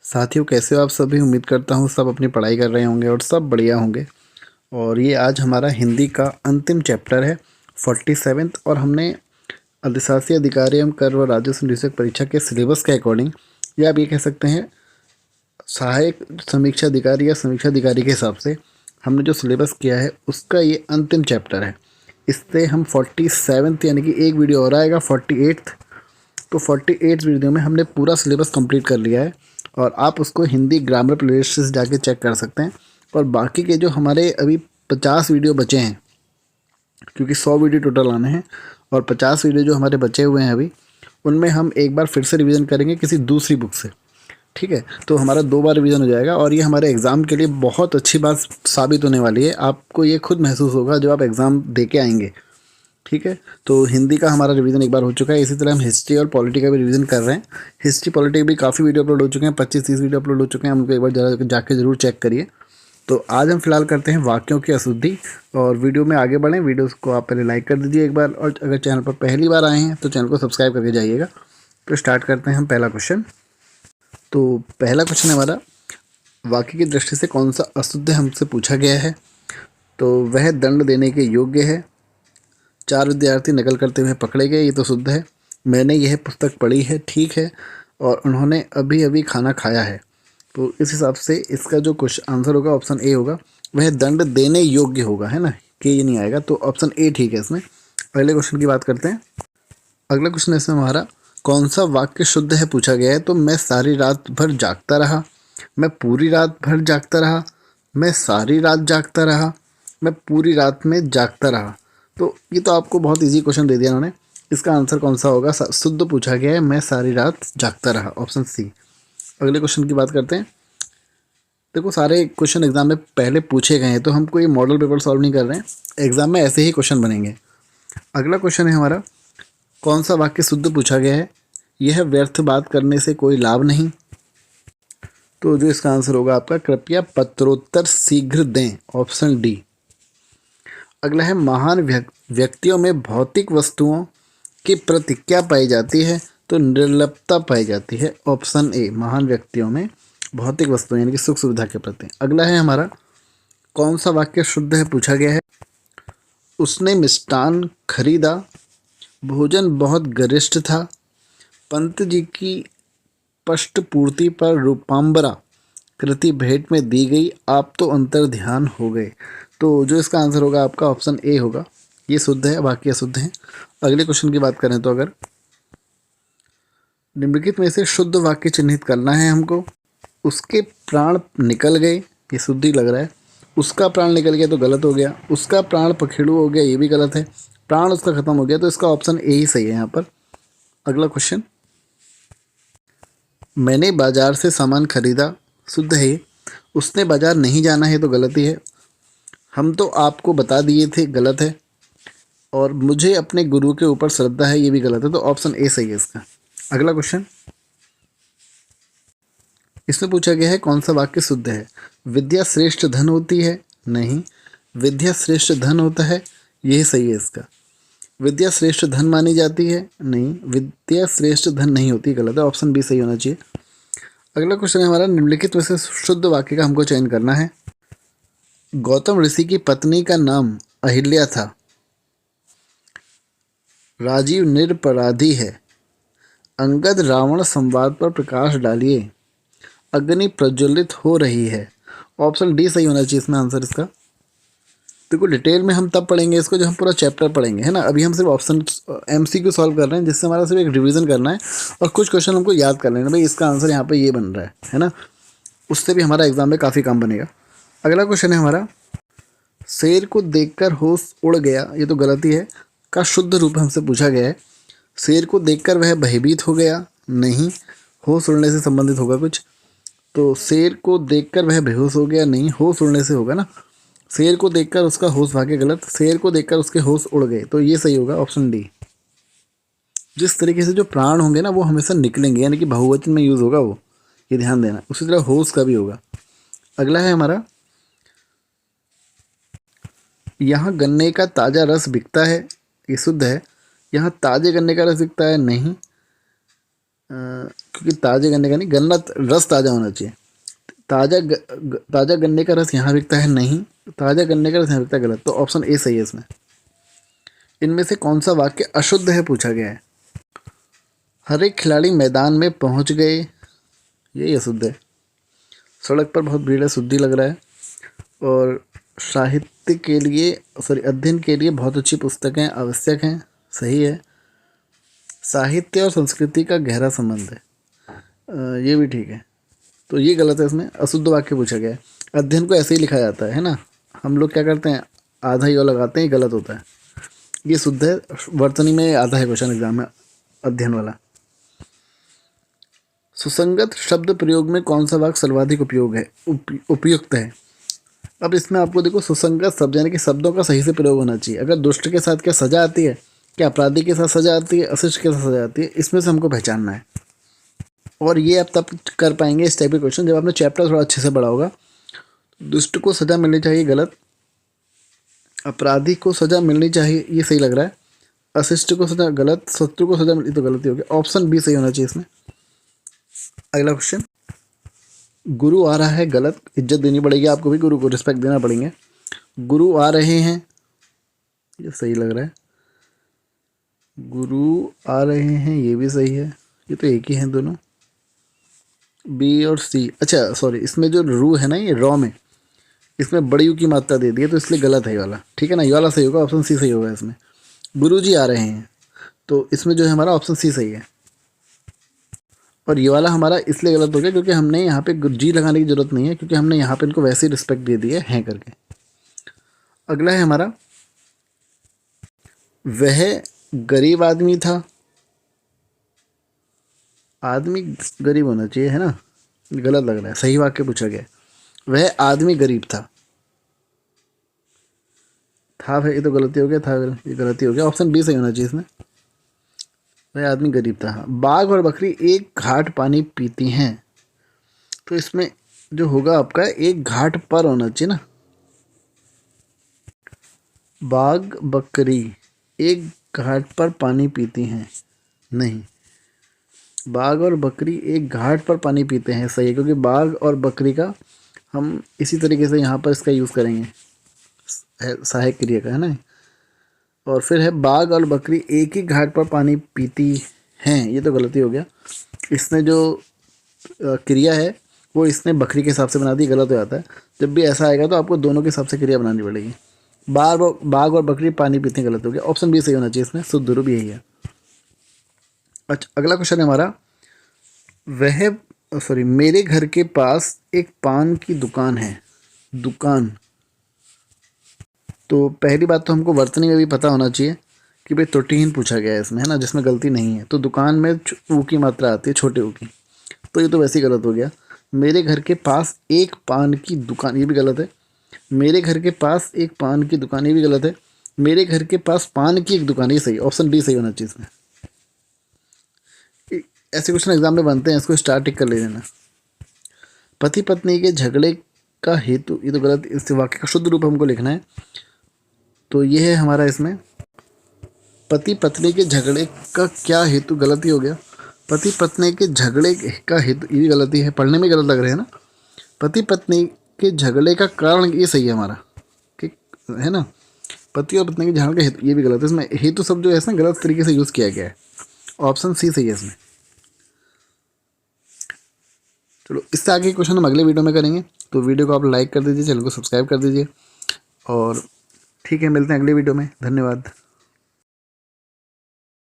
साथियों, कैसे हो आप सभी। उम्मीद करता हूँ सब अपनी पढ़ाई कर रहे होंगे और सब बढ़िया होंगे। और ये आज हमारा हिंदी का अंतिम चैप्टर है 47th। और हमने अधिशासी अधिकारी एवं कर व राजस्व निरीक्षक परीक्षा के सिलेबस के अकॉर्डिंग, या आप ये कह सकते हैं सहायक समीक्षा अधिकारी या समीक्षा अधिकारी के हिसाब से हमने जो सिलेबस किया है उसका ये अंतिम चैप्टर है। इससे हम 47th यानी कि एक वीडियो और आएगा 48th। तो 48 वीडियो में हमने पूरा सिलेबस कंप्लीट कर लिया है और आप उसको हिंदी ग्रामर प्लेलिस्ट से जाके चेक कर सकते हैं। और बाकी के जो हमारे अभी 50 वीडियो बचे हैं, क्योंकि 100 वीडियो टोटल आने हैं, और 50 वीडियो जो हमारे बचे हुए हैं अभी, उनमें हम एक बार फिर से रिवीजन करेंगे किसी दूसरी बुक से। ठीक है, तो हमारा 2 बार रिवीजन हो जाएगा और ये हमारे एग्ज़ाम के लिए बहुत अच्छी बात साबित होने वाली है। आपको ये खुद महसूस होगा जब आप एग्ज़ाम दे के आएंगे। ठीक है, तो हिंदी का हमारा रिवीजन एक बार हो चुका है। इसी तरह हम हिस्ट्री और पॉलिटी का भी रिवीजन कर रहे हैं। हिस्ट्री पॉलिटी भी काफ़ी वीडियो अपलोड हो चुके हैं, 25-30 वीडियो अपलोड हो चुके हैं। हम उनको एक बार जाके ज़रूर चेक करिए। तो आज हम फिलहाल करते हैं वाक्यों की अशुद्धि। और वीडियो में आगे बढ़ें, वीडियो को आप पहले लाइक कर दीजिए एक बार, और अगर चैनल पर पहली बार आए हैं तो चैनल को सब्सक्राइब करके जाइएगा। तो स्टार्ट करते हैं हम पहला क्वेश्चन। तो पहला क्वेश्चन हमारा, वाक्य की दृष्टि से कौन सा अशुद्ध हमसे पूछा गया है। तो वह दंड देने के योग्य है। 4 विद्यार्थी नकल करते हुए पकड़े गए, ये तो शुद्ध है। मैंने यह पुस्तक पढ़ी है, ठीक है। और उन्होंने अभी अभी खाना खाया है। तो इस हिसाब से इसका जो क्वेश्चन आंसर होगा ऑप्शन ए होगा। वह दंड देने योग्य होगा, है ना, कि ये नहीं आएगा, तो ऑप्शन ए ठीक है इसमें। अगले क्वेश्चन की बात करते हैं। अगला क्वेश्चन इसमें हमारा, कौन सा वाक्य शुद्ध है पूछा गया है। तो मैं सारी रात भर जागता रहा, मैं पूरी रात भर जागता रहा, मैं सारी रात जागता रहा, मैं पूरी रात में जागता रहा। तो ये तो आपको बहुत इजी क्वेश्चन दे दिया उन्होंने। इसका आंसर कौन सा होगा। शुद्ध पूछा गया है, मैं सारी रात जागता रहा, ऑप्शन सी। अगले क्वेश्चन की बात करते हैं। देखो, सारे क्वेश्चन एग्जाम में पहले पूछे गए हैं, तो हम कोई मॉडल पेपर सॉल्व नहीं कर रहे हैं। एग्जाम में ऐसे ही क्वेश्चन बनेंगे। अगला क्वेश्चन है हमारा, कौन सा वाक्य शुद्ध पूछा गया है। यह व्यर्थ बात करने से कोई लाभ नहीं। तो जो इसका आंसर होगा आपका, कृपया पत्रोत्तर शीघ्र दें, ऑप्शन डी। अगला है, महान व्यक्तियों में भौतिक वस्तुओं के प्रति क्या पाई जाती है। तो निर्लिप्तता पाई जाती है, ऑप्शन ए। महान व्यक्तियों में भौतिक वस्तुएं यानी कि सुख सुविधा के प्रति। अगला है हमारा, कौन सा वाक्य शुद्ध है पूछा गया है। उसने मिष्टान खरीदा, भोजन बहुत गरिष्ठ था, पंत जी की पष्टपूर्ति पर रूपांबरा कृति भेंट में दी गई, आप तो अंतर ध्यान हो गए। तो जो इसका आंसर होगा आपका ऑप्शन ए होगा। ये शुद्ध है, बाकी अशुद्ध हैं। अगले क्वेश्चन की बात करें तो, अगर निम्नलिखित में से शुद्ध वाक्य चिन्हित करना है हमको। उसके प्राण निकल गए, ये शुद्ध ही लग रहा है। उसका प्राण निकल गया तो गलत हो गया। उसका प्राण पखेड़ू हो गया, ये भी गलत है। प्राण उसका खत्म हो गया, तो इसका ऑप्शन ए ही सही है यहाँ पर। अगला क्वेश्चन, मैंने बाजार से सामान खरीदा, शुद्ध है ये। उसने बाजार नहीं जाना है तो गलत ही है। हम तो आपको बता दिए थे, गलत है। और मुझे अपने गुरु के ऊपर श्रद्धा है, ये भी गलत है। तो ऑप्शन ए सही है इसका। अगला क्वेश्चन, इसमें पूछा गया है कौन सा वाक्य शुद्ध है। विद्या श्रेष्ठ धन होती है, नहीं। विद्या श्रेष्ठ धन होता है, यही सही है इसका। विद्या श्रेष्ठ धन मानी जाती है, नहीं। विद्या श्रेष्ठ धन नहीं होती, गलत है। ऑप्शन बी सही होना चाहिए। अगला क्वेश्चन है हमारा, निम्नलिखित में से शुद्ध वाक्य का हमको चयन करना है। गौतम ऋषि की पत्नी का नाम अहिल्या था। राजीव निरपराधी है। अंगद रावण संवाद पर प्रकाश डालिए। अग्नि प्रज्वलित हो रही है। ऑप्शन डी सही होना चाहिए इसमें आंसर इसका। देखो, डिटेल में हम तब पढ़ेंगे इसको जब हम पूरा चैप्टर पढ़ेंगे, है ना। अभी हम सिर्फ ऑप्शन एमसीक्यू सॉल्व कर रहे हैं, जिससे हमारा सिर्फ एक रिवीजन करना है और कुछ क्वेश्चन हमको याद कर लेना, भाई इसका आंसर यहाँ पे ये बन रहा है ना। उससे भी हमारा एग्जाम में काफ़ी काम बनेगा। अगला क्वेश्चन है हमारा, शेर को देखकर होश उड़ गया, ये तो गलती है, का शुद्ध रूप हमसे पूछा गया है। शेर को देखकर वह भयभीत हो गया, नहीं। होश उड़ने से संबंधित होगा कुछ। तो शेर को देखकर वह बेहोश हो गया, नहीं। होश उड़ने से होगा ना। शेर को देखकर उसका होश भागे, गलत। शेर को देखकर उसके होश उड़ गए, तो ये सही होगा, ऑप्शन डी। जिस तरीके से जो प्राण होंगे ना वो हमेशा निकलेंगे, यानी कि बहुवचन में यूज़ होगा वो, ये ध्यान देना। उसी तरह होश का भी होगा। अगला है हमारा, यहाँ गन्ने का ताज़ा रस बिकता है, ये शुद्ध है। यहाँ ताज़े गन्ने का रस बिकता है, नहीं। क्योंकि ताजे गन्ने का नहीं, गन्ना रस ताज़ा होना चाहिए। ताज़ा गन्ने का रस यहाँ बिकता है नहीं, ताज़ा गन्ने का रस यहाँ बिकता है, गलत। तो ऑप्शन ए सही है इसमें। इनमें से कौन सा वाक्य अशुद्ध है पूछा गया है। हर एक खिलाड़ी मैदान में पहुंच गए, यही अशुद्ध है। सड़क पर बहुत भीड़ है, शुद्धि लग रहा है। और साहित्य के लिए अध्ययन के लिए बहुत अच्छी पुस्तकें आवश्यक हैं, सही है। साहित्य और संस्कृति का गहरा संबंध है, ये भी ठीक है। तो ये गलत है, इसमें अशुद्ध वाक्य पूछा गया है। अध्ययन को ऐसे ही लिखा जाता है ना, हम लोग क्या करते हैं, आधा ही लगाते हैं, ये गलत होता है। ये शुद्ध है, वर्तनी में आधा है क्वेश्चन एग्जाम में, अध्ययन वाला। सुसंगत शब्द प्रयोग में कौन सा वाक्य सर्वाधिक उपयुक्त है। अब इसमें आपको देखो, सुसंगत शब्द यानी कि शब्दों का सही से प्रयोग होना चाहिए। अगर दुष्ट के साथ क्या सजा आती है, क्या अपराधी के साथ सजा आती है, अशिष्ट के साथ सजा आती है, इसमें से हमको पहचानना है। और ये आप तब कर पाएंगे इस टाइप के क्वेश्चन जब आपने चैप्टर थोड़ा अच्छे से पढ़ा होगा। दुष्ट को सजा मिलनी चाहिए, गलत। अपराधी को सजा मिलनी चाहिए, ये सही लग रहा है। अशिष्ट को सजा, गलत। शत्रु को सजा मिली, तो गलती हो गया। ऑप्शन बी सही होना चाहिए इसमें। अगला क्वेश्चन, गुरु आ रहा है, गलत। इज्जत देनी पड़ेगी आपको भी, गुरु को रिस्पेक्ट देना पड़ेंगे। गुरु आ रहे हैं, ये सही लग रहा है। गुरु आ रहे हैं, ये भी सही है। ये तो एक ही हैं दोनों, बी और सी। अच्छा सॉरी, इसमें जो रू है ना, ये रॉ में, इसमें बड़ी यू की मात्रा दे दी है, तो इसलिए गलत है ये वाला, ठीक है ना। ये वाला सही होगा, ऑप्शन सी सही होगा इसमें। गुरुजी आ रहे हैं, तो इसमें जो है हमारा ऑप्शन सी सही है। और ये वाला हमारा इसलिए गलत हो गया क्योंकि हमने यहाँ पे जी लगाने की जरूरत नहीं है, क्योंकि हमने यहाँ पे इनको वैसे ही रिस्पेक्ट दे दी है करके। अगला है हमारा, वह गरीब आदमी था। आदमी गरीब होना चाहिए, है ना, गलत लग रहा है। सही वाक्य पूछा गया, वह आदमी गरीब था। था भाई, ये तो गलती हो गया, था ये गलती हो गया। ऑप्शन बी सही होना चाहिए इसमें, वह आदमी गरीब था। बाघ और बकरी एक घाट पानी पीती हैं, तो इसमें जो होगा आपका, एक घाट पर होना चाहिए ना। बाघ बकरी एक घाट पर पानी पीती हैं, नहीं। बाघ और बकरी एक घाट पर पानी पीते हैं, सही है, क्योंकि बाघ और बकरी का हम इसी तरीके से यहाँ पर इसका यूज़ करेंगे, सहायक क्रिया का, है ना। और फिर है, बाघ और बकरी एक ही घाट पर पानी पीती हैं, ये तो गलती हो गया। इसने जो क्रिया है वो इसने बकरी के हिसाब से बना दी, गलत हो जाता है। जब भी ऐसा आएगा तो आपको दोनों के हिसाब से क्रिया बनानी पड़ेगी। बाघ और बकरी पानी पीते हैं, गलत हो गया। ऑप्शन बी सही होना चाहिए इसमें, शुद्ध रूप यही है। अच्छा, अगला क्वेश्चन है हमारा, मेरे घर के पास एक पान की दुकान है। दुकान, तो पहली बात तो हमको वर्तनी में भी पता होना चाहिए कि भाई त्रुटिहीन पूछा गया है इसमें, है ना, जिसमें गलती नहीं है। तो दुकान में ऊ की मात्रा आती है, छोटे ऊ की, तो ये तो वैसे ही गलत हो गया। मेरे घर के पास एक पान की दुकान, ये भी गलत है। मेरे घर के पास एक पान की दुकान, ये भी गलत है। मेरे घर के पास पान की एक दुकान, ये सही। ऑप्शन डी सही होना चाहिए इसमें। ऐसे क्वेश्चन एग्जाम में बनते हैं, इसको स्टार टिक कर ले लेना। पति पत्नी के झगड़े का हेतु, ये तो गलत। इस वाक्य का शुद्ध रूप हमको लिखना है, तो ये है हमारा इसमें, पति पत्नी के झगड़े का क्या हेतु, गलती हो गया। पति पत्नी के झगड़े का हेतु, ये भी गलती है, पढ़ने में गलत लग रहे हैं ना। पति पत्नी के झगड़े का कारण, ये सही है हमारा, ठीक है ना। पति और पत्नी के झगड़े का हेतु, ये भी गलत है। इसमें हेतु शब्द जो है इसमें गलत तरीके से यूज़ किया गया है। ऑप्शन सी सही है इसमें। चलो, इससे आगे क्वेश्चन हम अगले वीडियो में करेंगे, तो वीडियो को आप लाइक कर दीजिए, चैनल को सब्सक्राइब कर दीजिए। और ठीक है, मिलते हैं अगले वीडियो में। धन्यवाद।